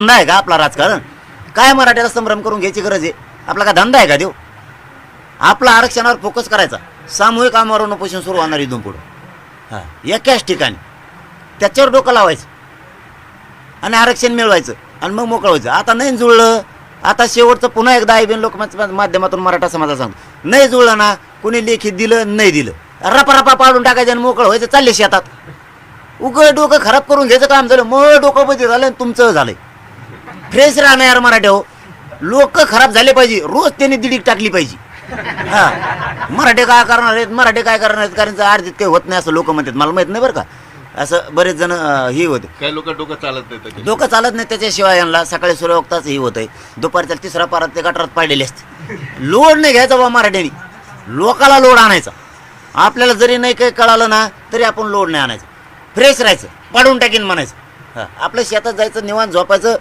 धंदा आहे का आपला राजकारण? काय मराठ्याला संभ्रम करून घ्यायची गरज आहे? आपला का धंदा आहे का देव? आपला आरक्षणावर फोकस करायचा. सामूहिक आमरण उपोषण सुरू होणार इथून पुढं. हां, एकाच ठिकाणी त्याच्यावर डोकं लावायचं आणि आरक्षण मिळवायचं आणि मग मोकळं व्हायचं. आता नाही जुळलं, आता शेवटचं पुन्हा एकदा आयबीएन लोकमत माध्यमातून मराठा समाजाला सांगतो, नाही जुळलं ना, कुणी लेखी दिलं नाही दिलं, रपा पाडून टाकायचं आणि मोकळं व्हायचं. चालले शेतात. उघड डोकं खराब करून घ्यायचं काम झालं. मग डोकं बदल झालं आणि तुमचं झालंय. फ्रेश राहणार यार मराठे हो. लोक खराब झाले पाहिजे, रोज त्यांनी दिडीक टाकली पाहिजे. हा, मराठे काय करणार आहेत, मराठे काय करणार आहेत, कारण अर्धित काही होत नाही असं लोक म्हणतात. मला माहित नाही बरं का, असं बरेच जण ही होते. काही लोक डोकं चालत नाही, डोकं चालत नाही त्याच्याशिवाय यांना सकाळी सूर्यवक्ताच ही होत आहे. दुपारच्या तिसरा पारात ते गटारात पाडलेले असते. लोड नाही घ्यायचा बा मराठ्यांनी, लोकाला लोड आणायचा. आपल्याला जरी नाही काही कळालं ना तरी आपण लोड नाही आणायचं. फ्रेश राहायचं, पाडून टाकीन म्हणायचं. आपल्या शेतात जायचं, निवांत झोपायचं.